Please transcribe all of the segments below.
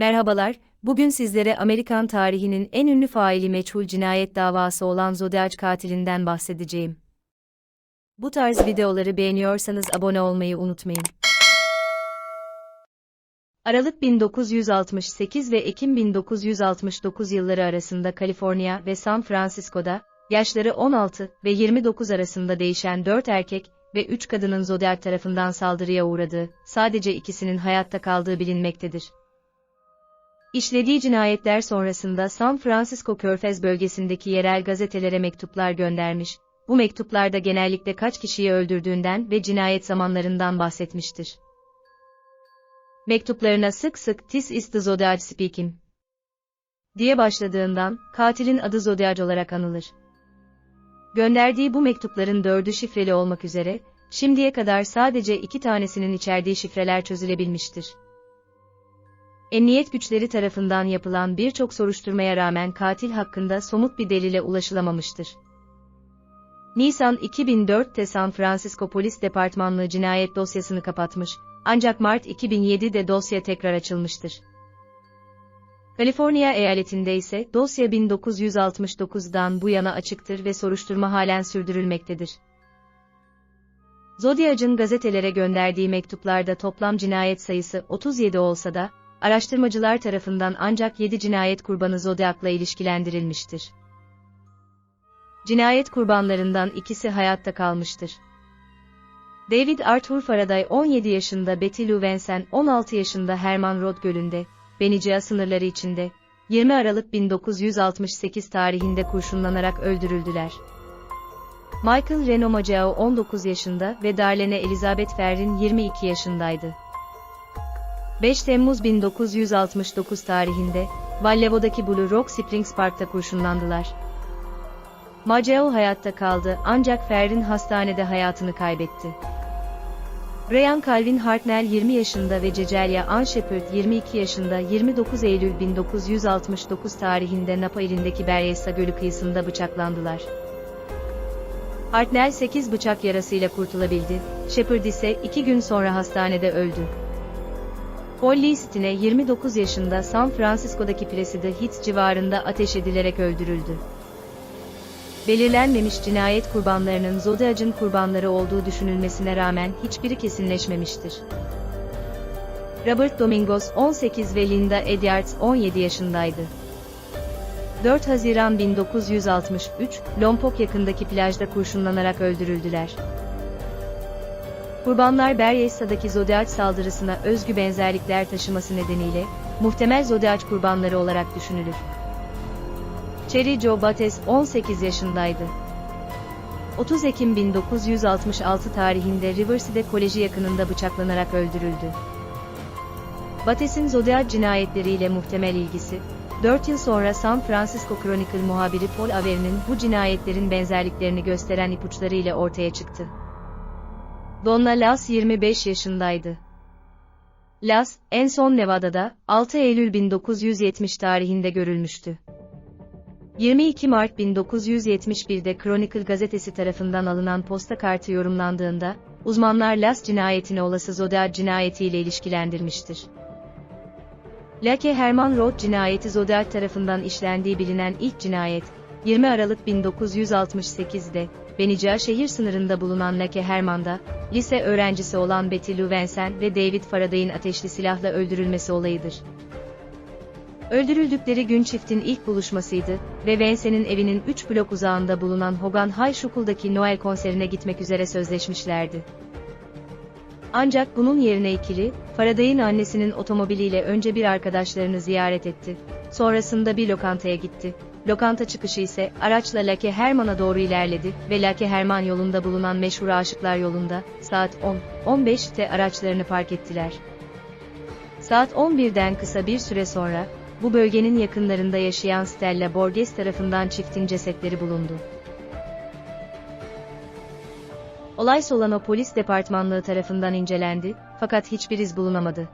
Merhabalar, bugün sizlere Amerikan tarihinin en ünlü faili meçhul cinayet davası olan Zodiac katilinden bahsedeceğim. Bu tarz videoları beğeniyorsanız abone olmayı unutmayın. Aralık 1968 ve Ekim 1969 yılları arasında Kaliforniya ve San Francisco'da, yaşları 16 ve 29 arasında değişen 4 erkek ve 3 kadının Zodiac tarafından saldırıya uğradığı, sadece ikisinin hayatta kaldığı bilinmektedir. İşlediği cinayetler sonrasında San Francisco Körfez bölgesindeki yerel gazetelere mektuplar göndermiş, bu mektuplarda genellikle kaç kişiyi öldürdüğünden ve cinayet zamanlarından bahsetmiştir. Mektuplarına sık sık "This is the Zodiac speaking" diye başladığından, katilin adı Zodiac olarak anılır. Gönderdiği bu mektupların 4'ü şifreli olmak üzere, şimdiye kadar sadece 2 tanesinin içerdiği şifreler çözülebilmiştir. Emniyet güçleri tarafından yapılan birçok soruşturmaya rağmen katil hakkında somut bir delile ulaşılamamıştır. Nisan 2004'te San Francisco Polis Departmanlığı cinayet dosyasını kapatmış, ancak Mart 2007'de dosya tekrar açılmıştır. Kaliforniya eyaletinde ise dosya 1969'dan bu yana açıktır ve soruşturma halen sürdürülmektedir. Zodiac'ın gazetelere gönderdiği mektuplarda toplam cinayet sayısı 37 olsa da, araştırmacılar tarafından ancak 7 cinayet kurbanı Zodiac'la ilişkilendirilmiştir. Cinayet kurbanlarından ikisi hayatta kalmıştır. David Arthur Faraday 17 yaşında, Betty Lou Vincennes 16 yaşında Herman Road Gölü'nde, Benicia sınırları içinde, 20 Aralık 1968 tarihinde kurşunlanarak öldürüldüler. Michael Reno Maggio 19 yaşında ve Darlene Elizabeth Ferrin 22 yaşındaydı. 5 Temmuz 1969 tarihinde, Vallevo'daki Blue Rock Springs Park'ta kurşunlandılar. Maggio hayatta kaldı ancak Ferrin hastanede hayatını kaybetti. Brian Calvin Hartnell 20 yaşında ve Cecelia Ann Shepard 22 yaşında 29 Eylül 1969 tarihinde Napa ilindeki Berryessa Gölü kıyısında bıçaklandılar. Hartnell 8 bıçak yarasıyla kurtulabildi, Shepard ise 2 gün sonra hastanede öldü. Holly Stine 29 yaşında San Francisco'daki Placid Heights civarında ateş edilerek öldürüldü. Belirlenmemiş cinayet kurbanlarının Zodiac'ın kurbanları olduğu düşünülmesine rağmen hiçbiri kesinleşmemiştir. Robert Domingos 18 ve Linda Edwards 17 yaşındaydı. 4 Haziran 1963, Lompoc yakındaki plajda kurşunlanarak öldürüldüler. Kurbanlar Berryessa'daki Zodiac saldırısına özgü benzerlikler taşıması nedeniyle, muhtemel Zodiac kurbanları olarak düşünülür. Cherry Jo Bates 18 yaşındaydı. 30 Ekim 1966 tarihinde Riverside Koleji yakınında bıçaklanarak öldürüldü. Bates'in Zodiac cinayetleriyle muhtemel ilgisi, 4 yıl sonra San Francisco Chronicle muhabiri Paul Avery'nin bu cinayetlerin benzerliklerini gösteren ipuçları ile ortaya çıktı. Donna Lass 25 yaşındaydı. Lass, en son Nevada'da, 6 Eylül 1970 tarihinde görülmüştü. 22 Mart 1971'de Chronicle gazetesi tarafından alınan posta kartı yorumlandığında, uzmanlar Lass cinayetini olası Zodiac cinayetiyle ilişkilendirmiştir. Lake Herman Road cinayeti Zodiac tarafından işlendiği bilinen ilk cinayet, 20 Aralık 1968'de, Benicia şehir sınırında bulunan Lake Herman'da, lise öğrencisi olan Betty Lou Vincennes ve David Faraday'ın ateşli silahla öldürülmesi olayıdır. Öldürüldükleri gün çiftin ilk buluşmasıydı ve Vincennes'in evinin 3 blok uzağında bulunan Hogan High School'daki Noel konserine gitmek üzere sözleşmişlerdi. Ancak bunun yerine ikili, Faraday'ın annesinin otomobiliyle önce bir arkadaşlarını ziyaret etti, sonrasında bir lokantaya gitti. Lokanta çıkışı ise araçla Lake Herman'a doğru ilerledi ve Lake Herman yolunda bulunan meşhur Aşıklar Yolu'nda, saat 10:15'te araçlarını park ettiler. Saat 11'den kısa bir süre sonra, bu bölgenin yakınlarında yaşayan Stella Borges tarafından çiftin cesetleri bulundu. Olay Solano Polis Departmanlığı tarafından incelendi, fakat hiçbir iz bulunamadı.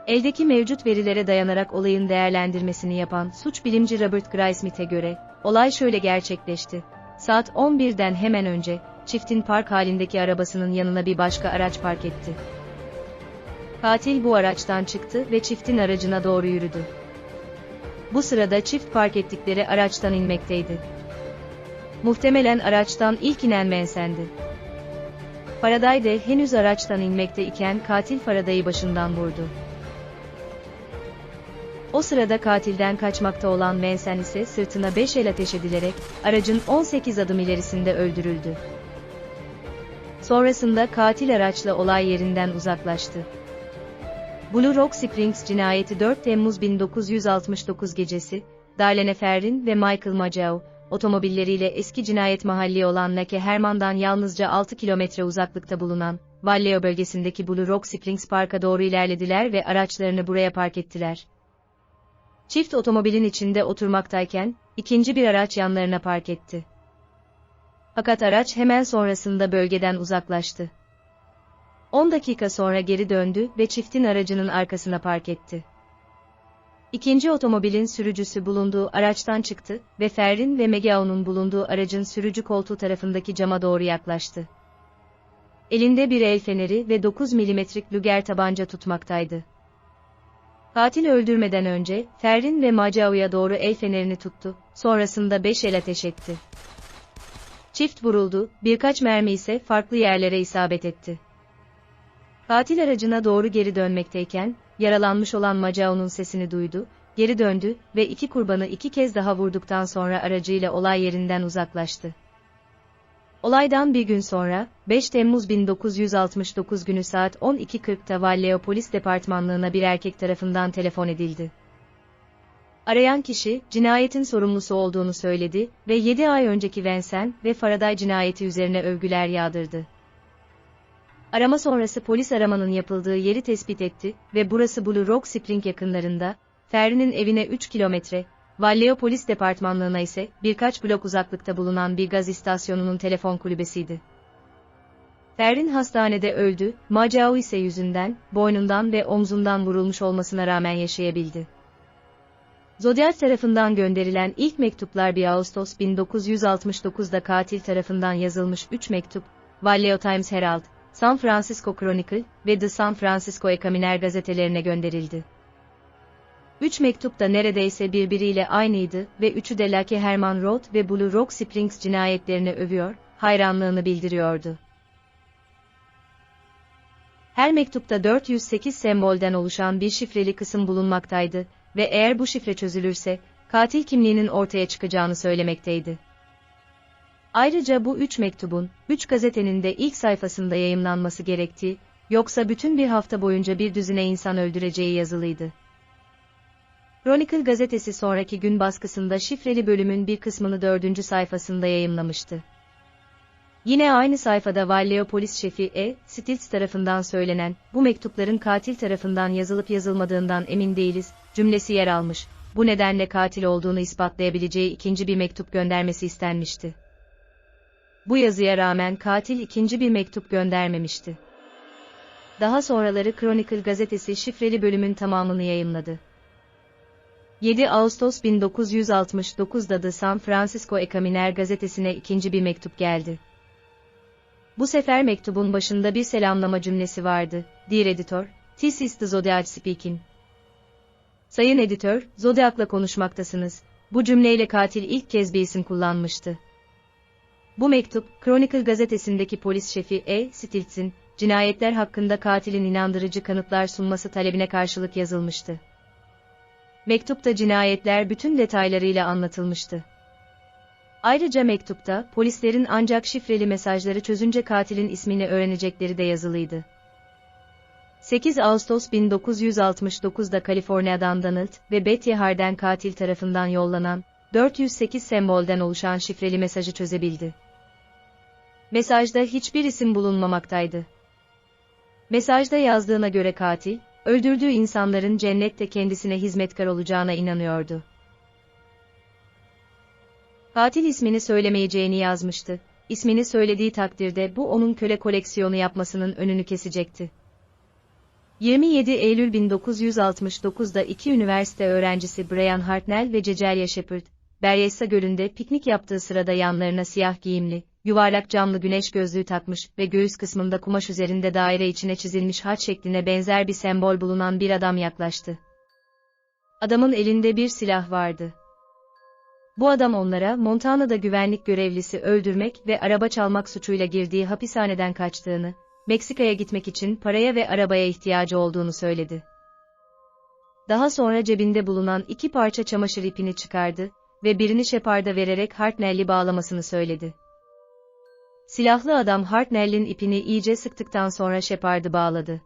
Eldeki mevcut verilere dayanarak olayın değerlendirmesini yapan suç bilimci Robert Graysmith'e göre, olay şöyle gerçekleşti. Saat 11'den hemen önce, çiftin park halindeki arabasının yanına bir başka araç park etti. Katil bu araçtan çıktı ve çiftin aracına doğru yürüdü. Bu sırada çift park ettikleri araçtan inmekteydi. Muhtemelen araçtan ilk inen Manson'dı. Faraday de henüz araçtan inmekte iken katil Faraday'ı başından vurdu. O sırada katilden kaçmakta olan Manson ise sırtına 5 el ateş edilerek aracın 18 adım ilerisinde öldürüldü. Sonrasında katil araçla olay yerinden uzaklaştı. Blue Rock Springs cinayeti 4 Temmuz 1969 gecesi, Darlene Ferrin ve Michael Mageau, otomobilleriyle eski cinayet mahalli olan Lake Herman'dan yalnızca 6 kilometre uzaklıkta bulunan, Vallejo bölgesindeki Blue Rock Springs Park'a doğru ilerlediler ve araçlarını buraya park ettiler. Çift otomobilin içinde oturmaktayken, ikinci bir araç yanlarına park etti. Fakat araç hemen sonrasında bölgeden uzaklaştı. 10 dakika sonra geri döndü ve çiftin aracının arkasına park etti. İkinci otomobilin sürücüsü bulunduğu araçtan çıktı ve Ferrin ve Mageau'nun bulunduğu aracın sürücü koltuğu tarafındaki cama doğru yaklaştı. Elinde bir el feneri ve 9 milimetrelik Luger tabanca tutmaktaydı. Katil öldürmeden önce, Ferrin ve Mageau'ya doğru el fenerini tuttu, sonrasında 5 el ateş etti. Çift vuruldu, birkaç mermi ise farklı yerlere isabet etti. Katil aracına doğru geri dönmekteyken, yaralanmış olan Mageau'nun sesini duydu, geri döndü ve iki kurbanı 2 kez daha vurduktan sonra aracıyla olay yerinden uzaklaştı. Olaydan bir gün sonra, 5 Temmuz 1969 günü saat 12.40'da Vallejo Polis Departmanlığı'na bir erkek tarafından telefon edildi. Arayan kişi, cinayetin sorumlusu olduğunu söyledi ve 7 ay önceki Manson ve Faraday cinayeti üzerine övgüler yağdırdı. Arama sonrası polis aramanın yapıldığı yeri tespit etti ve burası Blue Rock Spring yakınlarında, Ferrin'in evine 3 kilometre, Vallejo Polis Departmanlığı'na ise birkaç blok uzaklıkta bulunan bir gaz istasyonunun telefon kulübesiydi. Ferrin hastanede öldü, Mageau ise yüzünden, boynundan ve omzundan vurulmuş olmasına rağmen yaşayabildi. Zodiac tarafından gönderilen ilk mektuplar 1 Ağustos 1969'da katil tarafından yazılmış 3 mektup, Vallejo Times Herald, San Francisco Chronicle ve The San Francisco Examiner gazetelerine gönderildi. 3 mektup da neredeyse birbiriyle aynıydı ve üçü de Lake Herman Road ve Blue Rock Springs cinayetlerini övüyor, hayranlığını bildiriyordu. Her mektupta 408 sembolden oluşan bir şifreli kısım bulunmaktaydı ve eğer bu şifre çözülürse, katil kimliğinin ortaya çıkacağını söylemekteydi. Ayrıca bu 3 mektubun, 3 gazetenin de ilk sayfasında yayımlanması gerektiği, yoksa bütün bir hafta boyunca bir düzine insan öldüreceği yazılıydı. Chronicle gazetesi sonraki gün baskısında şifreli bölümün bir kısmını 4. sayfasında yayımlamıştı. Yine aynı sayfada Vallejo polis şefi Stiltz tarafından söylenen, bu mektupların katil tarafından yazılıp yazılmadığından emin değiliz, cümlesi yer almış, bu nedenle katil olduğunu ispatlayabileceği ikinci bir mektup göndermesi istenmişti. Bu yazıya rağmen katil ikinci bir mektup göndermemişti. Daha sonraları Chronicle gazetesi şifreli bölümün tamamını yayımladı. 7 Ağustos 1969'da The San Francisco Examiner gazetesine ikinci bir mektup geldi. Bu sefer mektubun başında bir selamlama cümlesi vardı. Dear Editor, this is the Zodiac speaking. Sayın editör, Zodiac'la konuşmaktasınız. Bu cümleyle katil ilk kez bir isim kullanmıştı. Bu mektup, Chronicle gazetesindeki polis şefi Stiltz'in, cinayetler hakkında katilin inandırıcı kanıtlar sunması talebine karşılık yazılmıştı. Mektupta cinayetler bütün detaylarıyla anlatılmıştı. Ayrıca mektupta, polislerin ancak şifreli mesajları çözünce katilin ismini öğrenecekleri de yazılıydı. 8 Ağustos 1969'da Kaliforniya'dan Donald ve Betty Harden katil tarafından yollanan, 408 sembolden oluşan şifreli mesajı çözebildi. Mesajda hiçbir isim bulunmamaktaydı. Mesajda yazdığına göre katil, öldürdüğü insanların cennette kendisine hizmetkar olacağına inanıyordu. Katil ismini söylemeyeceğini yazmıştı. İsmini söylediği takdirde bu onun köle koleksiyonu yapmasının önünü kesecekti. 27 Eylül 1969'da iki üniversite öğrencisi Brian Hartnell ve Cecelia Shepard, Berryessa Gölü'nde piknik yaptığı sırada yanlarına siyah giyimli, yuvarlak camlı güneş gözlüğü takmış ve göğüs kısmında kumaş üzerinde daire içine çizilmiş haç şekline benzer bir sembol bulunan bir adam yaklaştı. Adamın elinde bir silah vardı. Bu adam onlara Montana'da güvenlik görevlisi öldürmek ve araba çalmak suçuyla girdiği hapishaneden kaçtığını, Meksika'ya gitmek için paraya ve arabaya ihtiyacı olduğunu söyledi. Daha sonra cebinde bulunan 2 parça çamaşır ipini çıkardı ve birini Shepard'a vererek Hartnell'i bağlamasını söyledi. Silahlı adam Hartnell'in ipini iyice sıktıktan sonra Shepard'ı bağladı.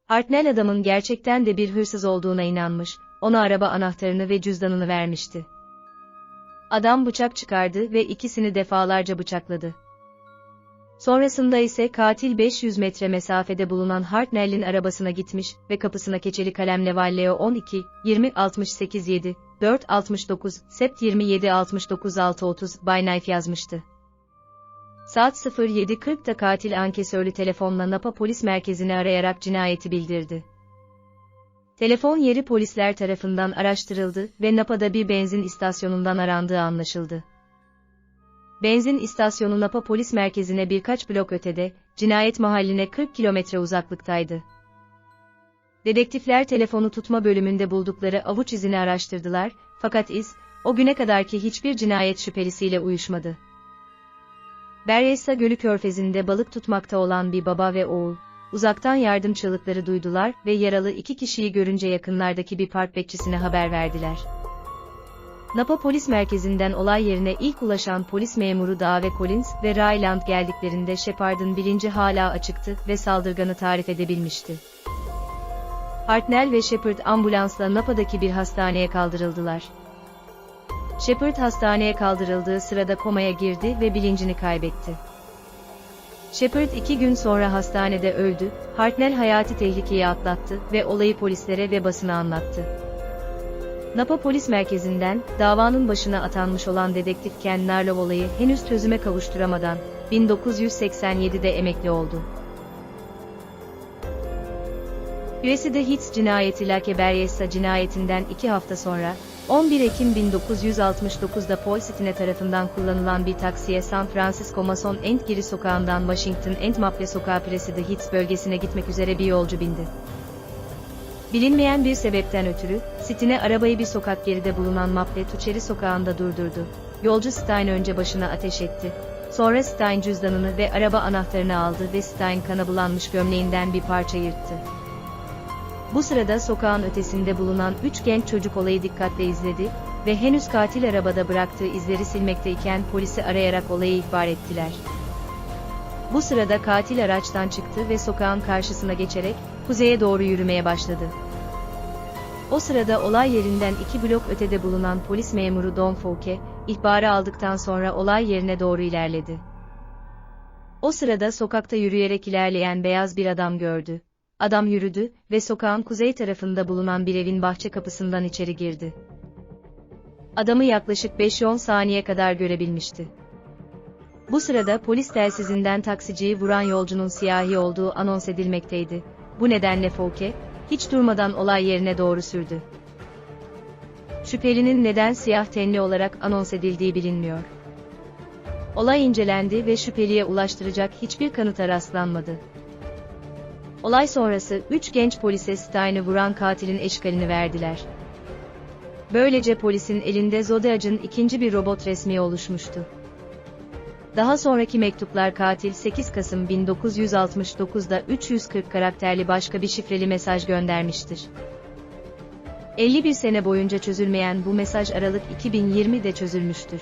Hartnell adamın gerçekten de bir hırsız olduğuna inanmış, ona araba anahtarını ve cüzdanını vermişti. Adam bıçak çıkardı ve ikisini defalarca bıçakladı. Sonrasında ise katil 500 metre mesafede bulunan Hartnell'in arabasına gitmiş ve kapısına keçeli kalemle Valleo 12, 20, 68 7, 4, 69, Sept 27 69 6 30 Bay Knife yazmıştı. Saat 07:40'da katil ankesörlü telefonla Napa Polis Merkezi'ni arayarak cinayeti bildirdi. Telefon yeri polisler tarafından araştırıldı ve Napa'da bir benzin istasyonundan arandığı anlaşıldı. Benzin istasyonu Napa Polis Merkezi'ne birkaç blok ötede, cinayet mahalline 40 kilometre uzaklıktaydı. Dedektifler telefonu tutma bölümünde buldukları avuç izini araştırdılar, fakat iz, o güne kadarki hiçbir cinayet şüphelisiyle uyuşmadı. Berryessa Gölü körfezinde balık tutmakta olan bir baba ve oğul, uzaktan yardım çığlıkları duydular ve yaralı 2 kişiyi görünce yakınlardaki bir park bekçisine haber verdiler. Napa Polis Merkezi'nden olay yerine ilk ulaşan polis memuru Dave Collins ve Ryland geldiklerinde Shepard'ın bilinci hala açıktı ve saldırganı tarif edebilmişti. Hartnell ve Shepard ambulansla Napa'daki bir hastaneye kaldırıldılar. Shepard hastaneye kaldırıldığı sırada komaya girdi ve bilincini kaybetti. Shepard 2 gün sonra hastanede öldü, Hartnell hayati tehlikeyi atlattı ve olayı polislere ve basına anlattı. Napa Polis Merkezi'nden, davanın başına atanmış olan dedektif Ken Narlow olayı henüz çözüme kavuşturamadan, 1987'de emekli oldu. Üyesi Hits cinayeti Lake Berryessa cinayetinden 2 hafta sonra, 11 Ekim 1969'da Paul Stine tarafından kullanılan bir taksiye San Francisco Mason and Giri sokağından Washington and Maple sokağı Preside Hits bölgesine gitmek üzere bir yolcu bindi. Bilinmeyen bir sebepten ötürü, Stine arabayı bir sokak geride bulunan Maple Tuçeri sokağında durdurdu. Yolcu Stein önce başına ateş etti. Sonra Stein cüzdanını ve araba anahtarını aldı ve Stein kana bulanmış gömleğinden bir parça yırttı. Bu sırada sokağın ötesinde bulunan 3 genç çocuk olayı dikkatle izledi ve henüz katil arabada bıraktığı izleri silmekteyken polisi arayarak olayı ihbar ettiler. Bu sırada katil araçtan çıktı ve sokağın karşısına geçerek kuzeye doğru yürümeye başladı. O sırada olay yerinden 2 blok ötede bulunan polis memuru Don Fouke, ihbarı aldıktan sonra olay yerine doğru ilerledi. O sırada sokakta yürüyerek ilerleyen beyaz bir adam gördü. Adam yürüdü ve sokağın kuzey tarafında bulunan bir evin bahçe kapısından içeri girdi. Adamı yaklaşık 5-10 saniye kadar görebilmişti. Bu sırada polis telsizinden taksiciyi vuran yolcunun siyahi olduğu anons edilmekteydi. Bu nedenle Fouke, hiç durmadan olay yerine doğru sürdü. Şüphelinin neden siyah tenli olarak anons edildiği bilinmiyor. Olay incelendi ve şüpheliye ulaştıracak hiçbir kanıta rastlanmadı. Olay sonrası 3 genç polise Stein'i vuran katilin eşkalini verdiler. Böylece polisin elinde Zodiac'ın ikinci bir robot resmi oluşmuştu. Daha sonraki mektuplar katil 8 Kasım 1969'da 340 karakterli başka bir şifreli mesaj göndermiştir. 51 sene boyunca çözülmeyen bu mesaj Aralık 2020'de çözülmüştür.